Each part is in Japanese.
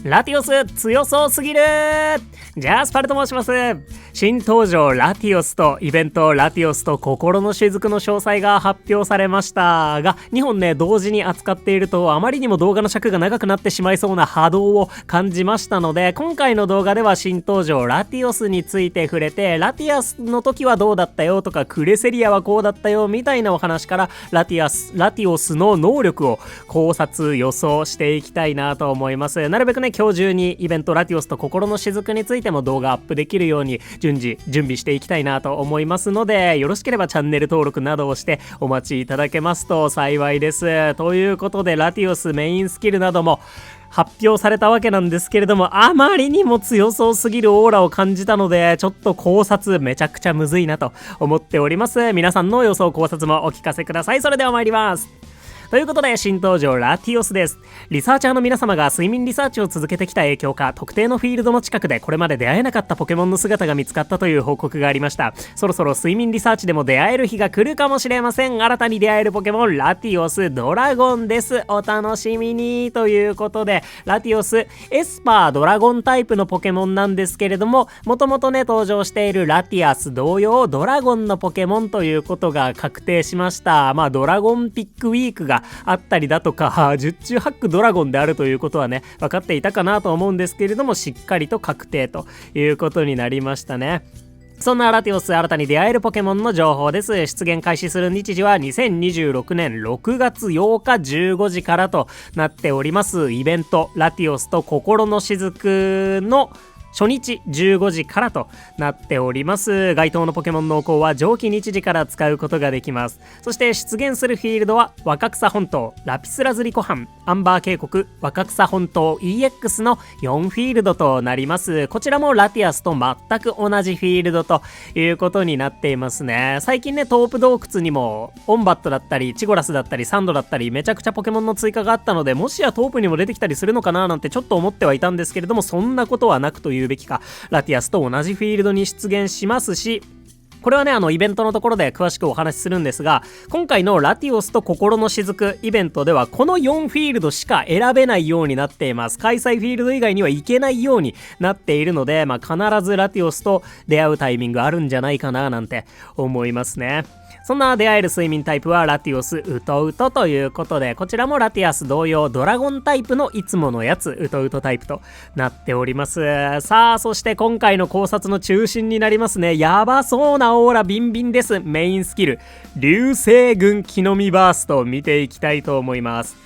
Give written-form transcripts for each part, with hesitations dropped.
ラティオス強そうすぎる。ジャスパルと申します。新登場ラティオスとイベントラティオスと心の雫の詳細が発表されましたが、2本ね同時に扱っているとあまりにも動画の尺が長くなってしまいそうな波動を感じましたので、今回の動画では新登場ラティオスについて触れて、ラティアスの時はどうだったよとかクレセリアはこうだったよみたいなお話から、ラティオスの能力を考察予想していきたいなと思います。なるべくね今日中にイベントラティオスと心の雫についても動画アップできるように順次準備していきたいなと思いますので、よろしければチャンネル登録などをしてお待ちいただけますと幸いです。ということでラティオスメインスキルなども発表されたわけなんですけれども、あまりにも強そうすぎるオーラを感じたので、ちょっと考察めちゃくちゃむずいなと思っております。皆さんの予想考察もお聞かせください。それでは参ります。ということで新登場ラティオスです。リサーチャーの皆様が睡眠リサーチを続けてきた影響か、特定のフィールドの近くでこれまで出会えなかったポケモンの姿が見つかったという報告がありました。そろそろ睡眠リサーチでも出会える日が来るかもしれません。新たに出会えるポケモンラティオスドラゴンです。お楽しみに。ということでラティオスエスパードラゴンタイプのポケモンなんですけれども、もともとね登場しているラティアス同様ドラゴンのポケモンということが確定しました。ドラゴンピックウィークがあったりだとか十中八九ドラゴンであるということはね分かっていたかなと思うんですけれども、しっかりと確定ということになりましたね。そんなラティオス新たに出会えるポケモンの情報です。出現開始する日時は2026年6月8日15時からとなっております。イベントラティオスと心の雫の初日15時からとなっております。該当のポケモンの効は上記日時から使うことができます。そして出現するフィールドは若草本島、ラピスラズリ湖畔、アンバー渓谷、若草本島 EX の4フィールドとなります。こちらもラティアスと全く同じフィールドということになっていますね。最近ねトープ洞窟にもオンバットだったりチゴラスだったりサンドだったりめちゃくちゃポケモンの追加があったので、もしやトープにも出てきたりするのかななんてちょっと思ってはいたんですけれども、そんなことはなくというべきか、ラティアスと同じフィールドに出現しますし、これはねイベントのところで詳しくお話しするんですが、今回のラティオスと心の雫イベントではこの4フィールドしか選べないようになっています。開催フィールド以外には行けないようになっているので、必ずラティオスと出会うタイミングあるんじゃないかななんて思いますね。そんな出会える睡眠タイプはラティオスウトウトということで、こちらもラティアス同様ドラゴンタイプのいつものやつウトウトタイプとなっております。さあそして今回の考察の中心になりますね、やばそうなオーラビンビンです。メインスキル流星群木の実バーストを見ていきたいと思います。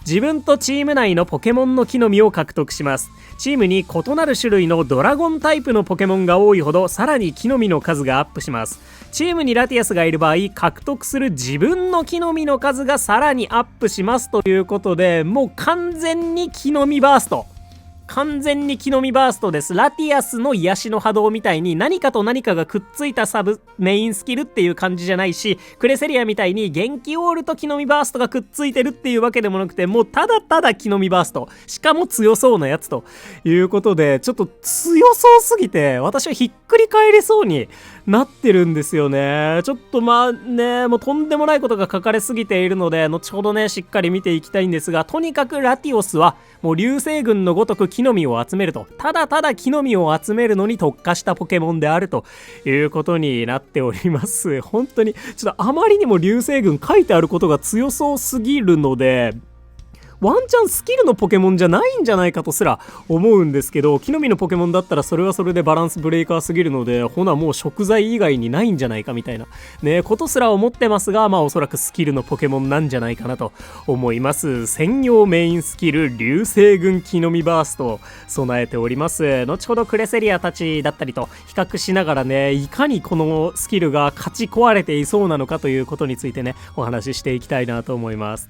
自分とチーム内のポケモンの木の実を獲得します。チームに異なる種類のドラゴンタイプのポケモンが多いほどさらに木の実の数がアップします。チームにラティアスがいる場合、獲得する自分の木の実の数がさらにアップしますということで、もう完全に木の実バースト、完全に木の実バーストです。ラティアスの癒しの波動みたいに何かと何かがくっついたメインスキルっていう感じじゃないし、クレセリアみたいに元気オールと木の実バーストがくっついてるっていうわけでもなくて、もうただただ木の実バースト、しかも強そうなやつということで、ちょっと強そうすぎて私はひっくり返りそうになってるんですよね。ちょっともうとんでもないことが書かれすぎているので後ほどねしっかり見ていきたいんですが、とにかくラティオスはもう流星群のごとく木の実を集めると、ただただ木の実を集めるのに特化したポケモンであるということになっております。本当にちょっとあまりにも流星群書いてあることが強そうすぎるので、ワンチャンスキルのポケモンじゃないんじゃないかとすら思うんですけど、木の実のポケモンだったらそれはそれでバランスブレイカーすぎるので、ほなもう食材以外にないんじゃないかみたいなねことすら思ってますが、おそらくスキルのポケモンなんじゃないかなと思います。専用メインスキル流星群木の実バーストを備えております。後ほどクレセリアたちだったりと比較しながらね、いかにこのスキルが勝ち壊れていそうなのかということについてねお話ししていきたいなと思います。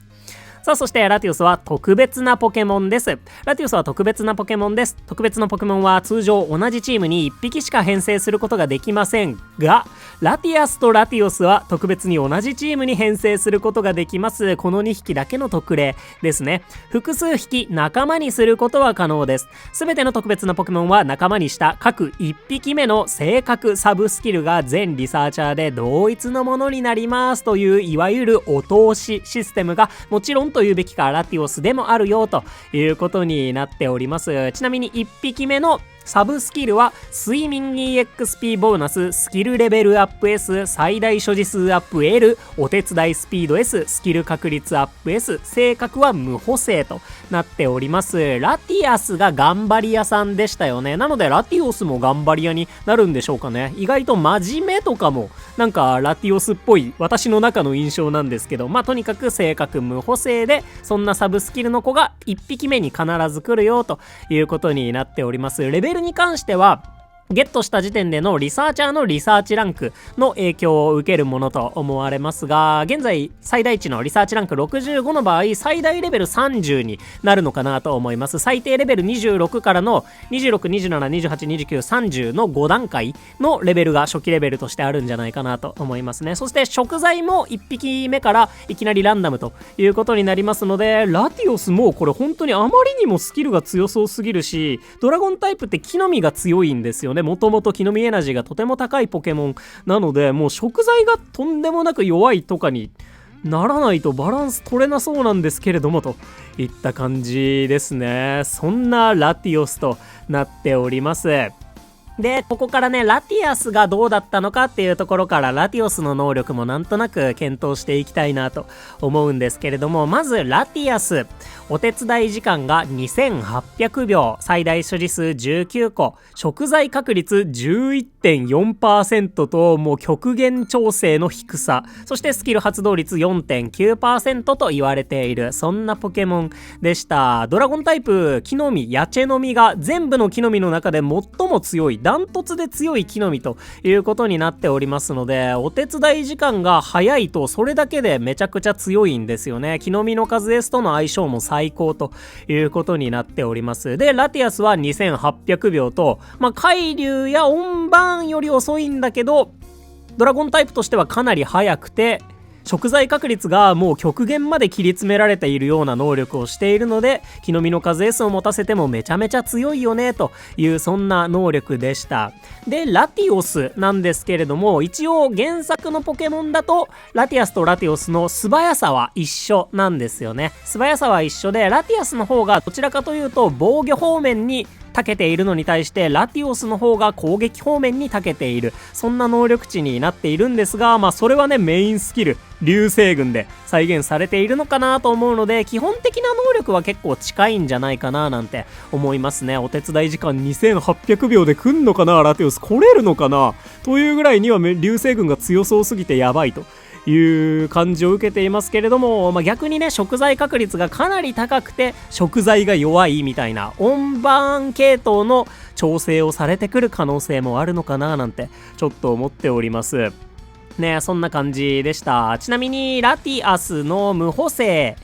さあそしてラティオスは特別なポケモンです。ラティオスは特別なポケモンです。特別なポケモンは通常同じチームに1匹しか編成することができませんが、ラティアスとラティオスは特別に同じチームに編成することができます。この2匹だけの特例ですね。複数匹仲間にすることは可能です。すべての特別なポケモンは仲間にした各1匹目の性格サブスキルが全リサーチャーで同一のものになりますという、いわゆるお通しシステムがもちろんンというべきかラティオスでもあるよということになっております。ちなみに1匹目のサブスキルは睡眠 EXP ボーナス、スキルレベルアップ S、最大所持数アップ L、お手伝いスピード S、スキル確率アップ S、性格は無補正となっております。ラティアスが頑張り屋さんでしたよね。なのでラティオスも頑張り屋になるんでしょうかね。意外と真面目とかもなんかラティオスっぽい私の中の印象なんですけど、とにかく性格無補正で、そんなサブスキルの子が1匹目に必ず来るよということになっております。レベルに関してはゲットした時点でのリサーチャーのリサーチランクの影響を受けるものと思われますが、現在最大値のリサーチランク65の場合、最大レベル30になるのかなと思います。最低レベル26からの26、27、28、29、30の5段階のレベルが初期レベルとしてあるんじゃないかなと思いますね。そして食材も1匹目からいきなりランダムということになりますので、ラティオスもこれ本当にあまりにもスキルが強そうすぎるし、ドラゴンタイプって木の実が強いんですよね。もともと木の実エナジーがとても高いポケモンなので、もう食材がとんでもなく弱いとかにならないとバランス取れなそうなんですけれどもといった感じですね。そんなラティオスとなっております。で、ここからね、ラティアスがどうだったのかっていうところから、ラティオスの能力もなんとなく検討していきたいなと思うんですけれども、まずラティアス、お手伝い時間が2800秒、最大所持数19個、食材確率 11.4% と、もう極限調整の低さ、そしてスキル発動率 4.9% と言われている、そんなポケモンでした。ドラゴンタイプ、木の実、ヤチェの実が全部の木の実の中で最も強い、ダントツで強い木の実ということになっておりますので、お手伝い時間が早いとそれだけでめちゃくちゃ強いんですよね。木の実の数 S との相性も最高ということになっております。で、ラティアスは2800秒と、海流や音盤より遅いんだけど、ドラゴンタイプとしてはかなり速くて、食材確率がもう極限まで切り詰められているような能力をしているので、木の実の数 S を持たせてもめちゃめちゃ強いよねという、そんな能力でした。で、ラティオスなんですけれども、一応原作のポケモンだとラティアスとラティオスの素早さは一緒なんですよね。素早さは一緒で、ラティアスの方がどちらかというと防御方面に長けているのに対して、ラティオスの方が攻撃方面に長けている、そんな能力値になっているんですが、それはね、メインスキル流星群で再現されているのかなと思うので、基本的な能力は結構近いんじゃないかななんて思いますね。お手伝い時間2800秒で来んのかな、ラティオス来れるのかなというぐらいには流星群が強そうすぎてやばいという感じを受けていますけれども、逆にね、食材確率がかなり高くて食材が弱いみたいな音盤系統の調整をされてくる可能性もあるのかななんてちょっと思っておりますね。そんな感じでした。ちなみにラティアスの無補正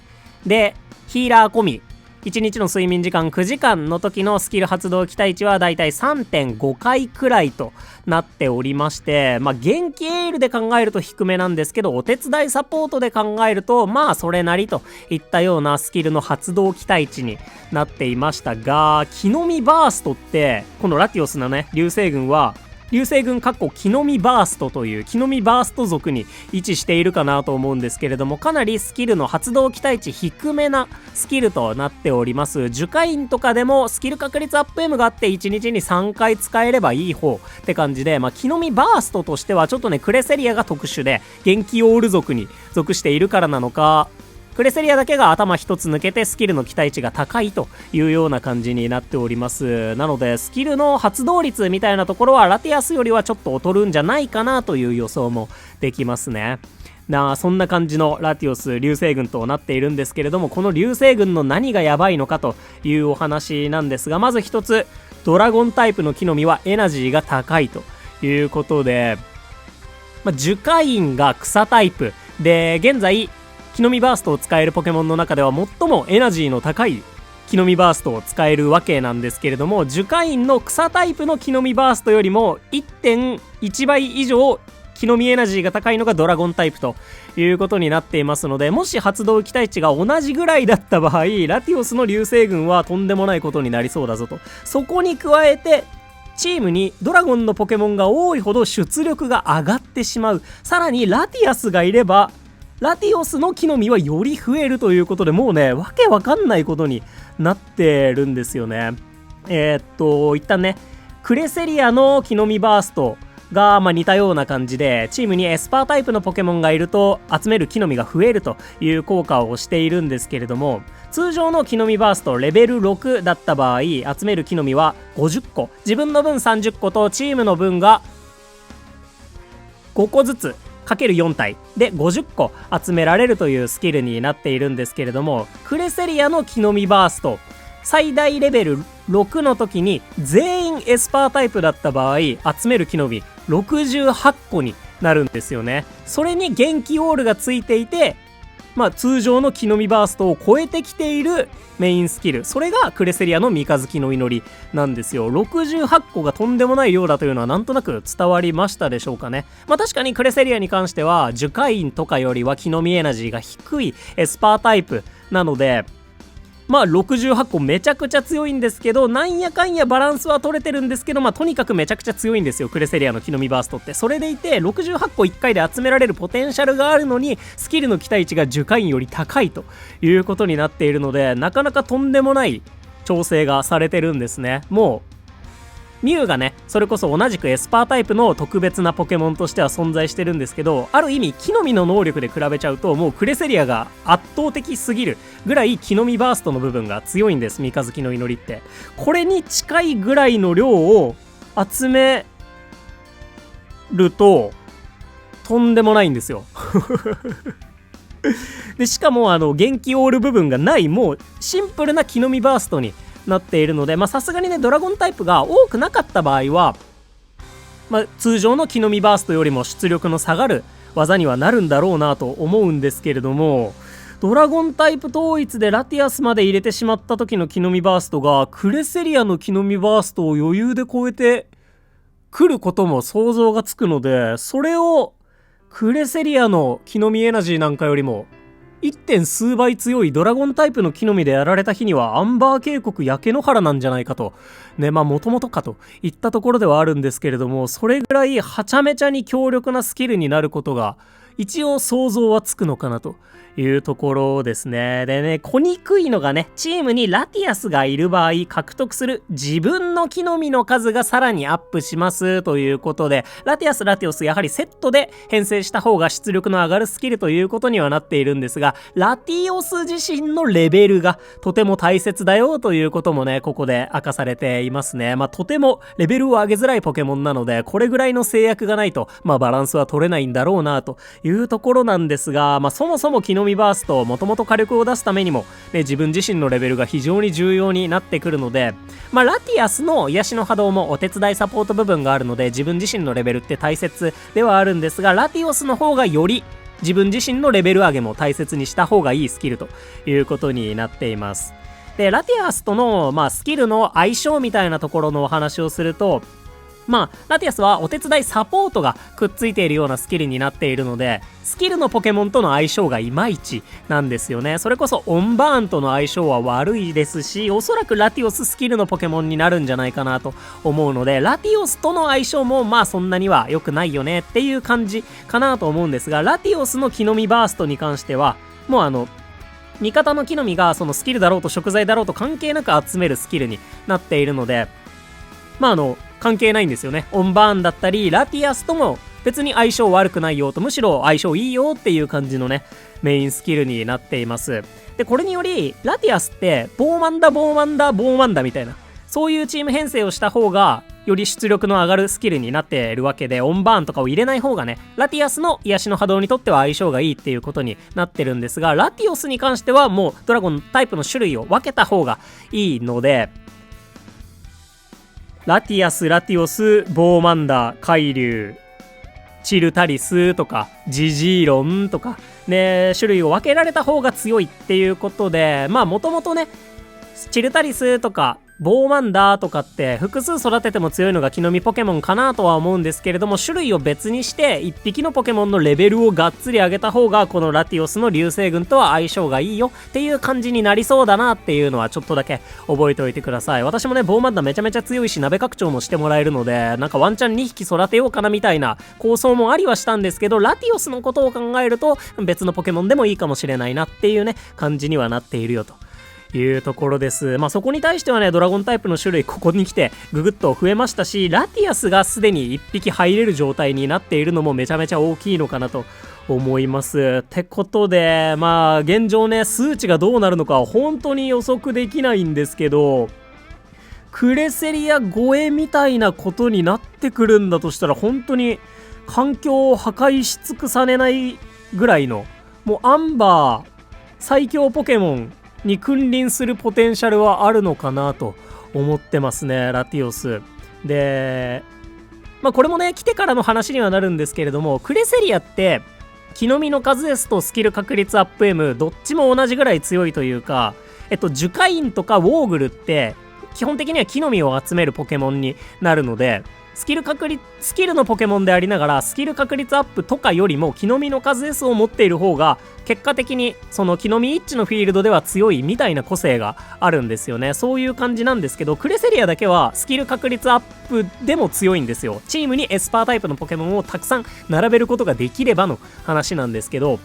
でヒーラー込み1日の睡眠時間9時間の時のスキル発動期待値はだいたい 3.5 回くらいとなっておりまして、元気エールで考えると低めなんですけど、お手伝いサポートで考えるとそれなりといったようなスキルの発動期待値になっていましたが、木の実バーストってこのラティオスのね、流星群は流星群木の実バーストという木の実バースト属に位置しているかなと思うんですけれども、かなりスキルの発動期待値低めなスキルとなっております。樹海院とかでもスキル確率アップ M があって1日に3回使えればいい方って感じで、木の実バーストとしてはちょっとね、クレセリアが特殊で元気オール族に属しているからなのか、クレセリアだけが頭一つ抜けてスキルの期待値が高いというような感じになっております。なのでスキルの発動率みたいなところはラティアスよりはちょっと劣るんじゃないかなという予想もできますね。そんな感じのラティオス流星群となっているんですけれども、この流星群の何がやばいのかというお話なんですが、まず一つ、ドラゴンタイプの木の実はエナジーが高いということで、樹海院が草タイプで、現在木の実バーストを使えるポケモンの中では最もエナジーの高い木の実バーストを使えるわけなんですけれども、樹海院の草タイプの木の実バーストよりも 1.1 倍以上木の実エナジーが高いのがドラゴンタイプということになっていますので、もし発動期待値が同じぐらいだった場合、ラティオスの流星群はとんでもないことになりそうだぞと。そこに加えてチームにドラゴンのポケモンが多いほど出力が上がってしまう。さらにラティアスがいればラティオスの木の実はより増えるということで、もうね、わけわかんないことになってるんですよね。一旦ね、クレセリアの木の実バーストが似たような感じで、チームにエスパータイプのポケモンがいると集める木の実が増えるという効果をしているんですけれども、通常の木の実バーストレベル6だった場合、集める木の実は50個、自分の分30個とチームの分が5個ずつかける4体で50個集められるというスキルになっているんですけれども、クレセリアの木の実バースト最大レベル6の時に全員エスパータイプだった場合、集める木の実68個になるんですよね。それに元気オールがついていて、通常の木の実バーストを超えてきているメインスキル、それがクレセリアの三日月の祈りなんですよ。68個がとんでもない量だというのはなんとなく伝わりましたでしょうかね。確かにクレセリアに関しては樹海院とかよりは木の実エナジーが低いエスパータイプなので、68個めちゃくちゃ強いんですけど、なんやかんやバランスは取れてるんですけど、とにかくめちゃくちゃ強いんですよ、クレセリアの木の実バーストって。それでいて68個1回で集められるポテンシャルがあるのに、スキルの期待値が樹海院より高いということになっているので、なかなかとんでもない調整がされてるんですね。もうミュウがね、それこそ同じくエスパータイプの特別なポケモンとしては存在してるんですけど、ある意味木の実の能力で比べちゃうと、もうクレセリアが圧倒的すぎるぐらい木の実バーストの部分が強いんです、三日月の祈りって。これに近いぐらいの量を集めるととんでもないんですよでしかも元気オール部分がない、もうシンプルな木の実バーストになっているので、さすがにね、ドラゴンタイプが多くなかった場合は、通常の木の実バーストよりも出力の下がる技にはなるんだろうなと思うんですけれども、ドラゴンタイプ統一でラティアスまで入れてしまった時の木の実バーストがクレセリアの木の実バーストを余裕で超えてくることも想像がつくので、それをクレセリアの木の実エナジーなんかよりも 1. 数倍強いドラゴンタイプの木の実でやられた日にはアンバー渓谷焼け野原なんじゃないかとね、もともとかといったところではあるんですけれども、それぐらいはちゃめちゃに強力なスキルになることが一応想像はつくのかなというところですね。でね、小にくいのがね、チームにラティアスがいる場合獲得する自分の木の実の数がさらにアップしますということで、ラティアスラティオスやはりセットで編成した方が出力の上がるスキルということにはなっているんですが、ラティオス自身のレベルがとても大切だよということもね、ここで明かされていますね。とてもレベルを上げづらいポケモンなので、これぐらいの制約がないとバランスは取れないんだろうなというところなんですが、そもそも木の実バーストもともと火力を出すためにも、ね、自分自身のレベルが非常に重要になってくるので、ラティアスの癒しの波動もお手伝いサポート部分があるので、自分自身のレベルって大切ではあるんですが、ラティオスの方がより自分自身のレベル上げも大切にした方がいいスキルということになっています。で、ラティアスとの、スキルの相性みたいなところのお話をすると、ラティアスはお手伝いサポートがくっついているようなスキルになっているので、スキルのポケモンとの相性がいまいちなんですよね。それこそオンバーンとの相性は悪いですし、おそらくラティオススキルのポケモンになるんじゃないかなと思うので、ラティオスとの相性もそんなには良くないよねっていう感じかなと思うんですが、ラティオスの木の実バーストに関してはもう味方の木の実がそのスキルだろうと食材だろうと関係なく集めるスキルになっているので、関係ないんですよね。オンバーンだったりラティアスとも別に相性悪くないよと、むしろ相性いいよっていう感じのね、メインスキルになっています。で、これによりラティアスってボーマンダみたいな、そういうチーム編成をした方がより出力の上がるスキルになっているわけで、オンバーンとかを入れない方がね、ラティアスの癒しの波動にとっては相性がいいっていうことになってるんですが、ラティオスに関してはもうドラゴンタイプの種類を分けた方がいいので、ラティアス、ラティオス、ボーマンダ、海竜、チルタリスとかジジーロンとかね、種類を分けられた方が強いっていうことで、もともとね、チルタリスとかボーマンダーとかって複数育てても強いのが木の実ポケモンかなとは思うんですけれども、種類を別にして1匹のポケモンのレベルをがっつり上げた方がこのラティオスの流星群とは相性がいいよっていう感じになりそうだなっていうのはちょっとだけ覚えておいてください。私もねボーマンダーめちゃめちゃ強いし鍋拡張もしてもらえるので、なんかワンチャン2匹育てようかなみたいな構想もありはしたんですけど、ラティオスのことを考えると別のポケモンでもいいかもしれないなっていうね感じにはなっているよというところです。そこに対してはねドラゴンタイプの種類ここに来てググッと増えましたし、ラティアスがすでに1匹入れる状態になっているのもめちゃめちゃ大きいのかなと思います。ってことで現状ね数値がどうなるのかは本当に予測できないんですけど、クレセリア超えみたいなことになってくるんだとしたら本当に環境を破壊し尽くされないぐらいのもうアンバー最強ポケモンに君臨するポテンシャルはあるのかなと思ってますね、ラティオスで。これもね来てからの話にはなるんですけれども、クレセリアって木の実の数 S とスキル確率アップ M どっちも同じぐらい強いというか、樹海院とかウォーグルって基本的には木の実を集めるポケモンになるので、スキルのポケモンでありながらスキル確率アップとかよりも木の実の数 S を持っている方が結果的にその木の実一致のフィールドでは強いみたいな個性があるんですよね。そういう感じなんですけど、クレセリアだけはスキル確率アップでも強いんですよ。チームにエスパータイプのポケモンをたくさん並べることができればの話なんですけど、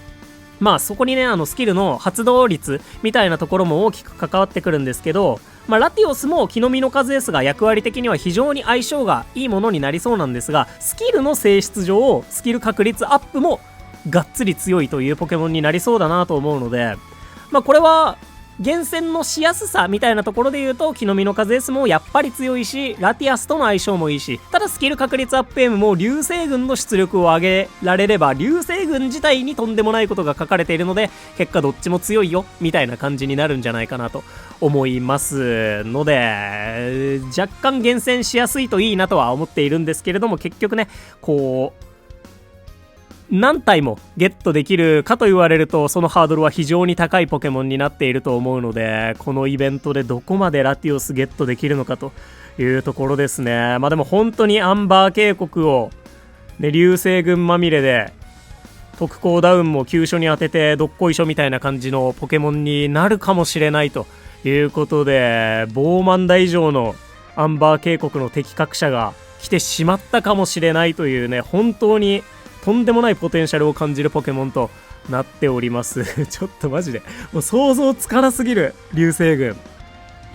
そこにねスキルの発動率みたいなところも大きく関わってくるんですけど、ラティオスも木の実の数 S が役割的には非常に相性がいいものになりそうなんですが、スキルの性質上スキル確率アップもがっつり強いというポケモンになりそうだなと思うので、これは厳選のしやすさみたいなところで言うと木の実の数 S もやっぱり強いし、ラティアスとの相性もいいし、ただスキル確率アップ M も流星群の出力を上げられれば流星群自体にとんでもないことが書かれているので、結果どっちも強いよみたいな感じになるんじゃないかなと思いますので、若干厳選しやすいといいなとは思っているんですけれども、結局ね何体もゲットできるかと言われるとそのハードルは非常に高いポケモンになっていると思うので、このイベントでどこまでラティオスゲットできるのかというところですね。でも本当にアンバー渓谷を、流星群まみれで特攻ダウンも急所に当ててどっこいしょみたいな感じのポケモンになるかもしれないということで、ボーマンダ以上のアンバー渓谷の敵格者が来てしまったかもしれないというね、本当にとんでもないポテンシャルを感じるポケモンとなっておりますちょっとマジでもう想像つかなすぎる流星群。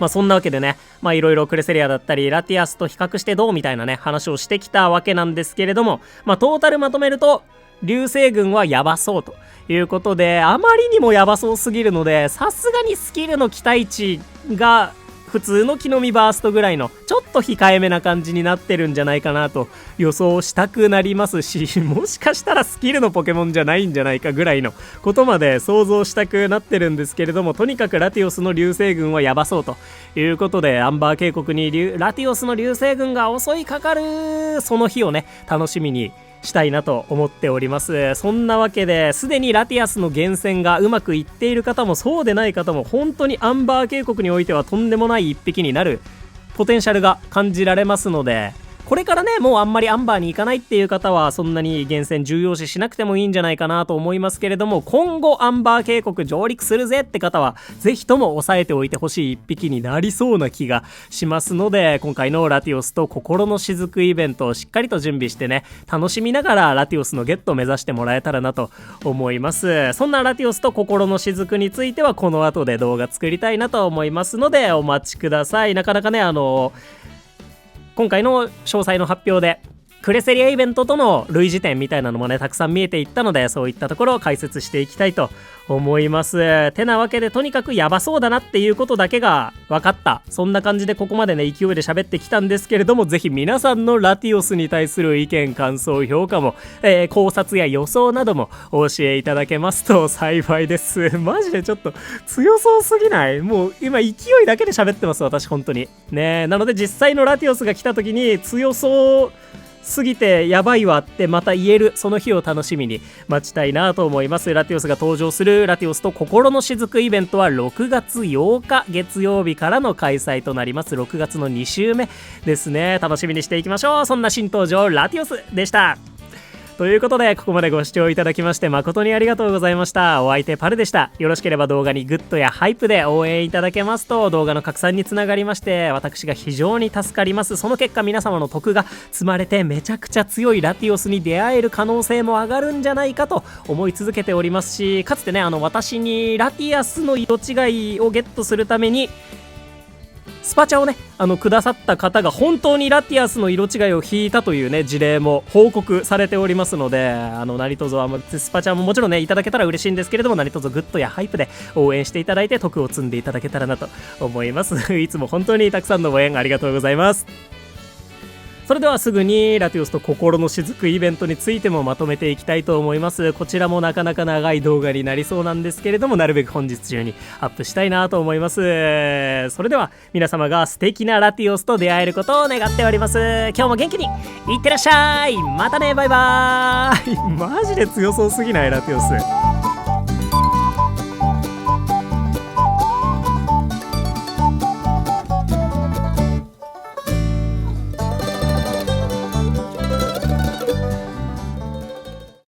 そんなわけでね、いろいろクレセリアだったりラティアスと比較してどうみたいなね話をしてきたわけなんですけれども、トータルまとめると流星群はヤバそうということで、あまりにもヤバそうすぎるので、さすがにスキルの期待値が普通の木の実バーストぐらいのちょっと控えめな感じになってるんじゃないかなと予想したくなりますし、もしかしたらスキルのポケモンじゃないんじゃないかぐらいのことまで想像したくなってるんですけれども、とにかくラティオスの流星群はヤバそうということで、アンバー渓谷にラティオスの流星群が襲いかかるその日をね楽しみにしたいなと思っております。そんなわけで、すでにラティアスの厳選がうまくいっている方もそうでない方も本当にアンバー渓谷においてはとんでもない一匹になるポテンシャルが感じられますので、これからねもうあんまりアンバーに行かないっていう方はそんなに厳選重要視しなくてもいいんじゃないかなと思いますけれども、今後アンバー渓谷上陸するぜって方はぜひとも押さえておいてほしい一匹になりそうな気がしますので、今回のラティオスと心の雫イベントをしっかりと準備してね楽しみながらラティオスのゲットを目指してもらえたらなと思います。そんなラティオスと心の雫についてはこの後で動画作りたいなと思いますのでお待ちください。なかなかね今回の詳細の発表でクレセリアイベントとの類似点みたいなのもねたくさん見えていったので、そういったところを解説していきたいと思います。てなわけで、とにかくヤバそうだなっていうことだけが分かった、そんな感じでここまでね勢いで喋ってきたんですけれども、ぜひ皆さんのラティオスに対する意見感想評価も、考察や予想などもお教えいただけますと幸いです。マジでちょっと強そうすぎない？もう今勢いだけで喋ってます私本当にね。なので実際のラティオスが来た時に強そうすぎてやばいわってまた言えるその日を楽しみに待ちたいなと思います。ラティオスが登場するラティオスと心の雫イベントは6月8日月曜日からの開催となります。6月の2週目ですね。楽しみにしていきましょう。そんな新登場ラティオスでした。ということで、ここまでご視聴いただきまして誠にありがとうございました。お相手パルでした。よろしければ動画にグッドやハイプで応援いただけますと動画の拡散につながりまして、私が非常に助かります。その結果皆様の徳が積まれてめちゃくちゃ強いラティオスに出会える可能性も上がるんじゃないかと思い続けておりますし、かつてね私にラティアスの色違いをゲットするためにスパチャをねくださった方が本当にラティアスの色違いを引いたというね事例も報告されておりますので、何卒スパチャももちろんねいただけたら嬉しいんですけれども、何卒グッドやハイプで応援していただいて徳を積んでいただけたらなと思いますいつも本当にたくさんのご縁ありがとうございます。それではすぐにラティオスと心の雫イベントについてもまとめていきたいと思います。こちらもなかなか長い動画になりそうなんですけれども、なるべく本日中にアップしたいなと思います。それでは皆様が素敵なラティオスと出会えることを願っております。今日も元気にいってらっしゃい。またね、バイバーイマジで強そうすぎないラティオス。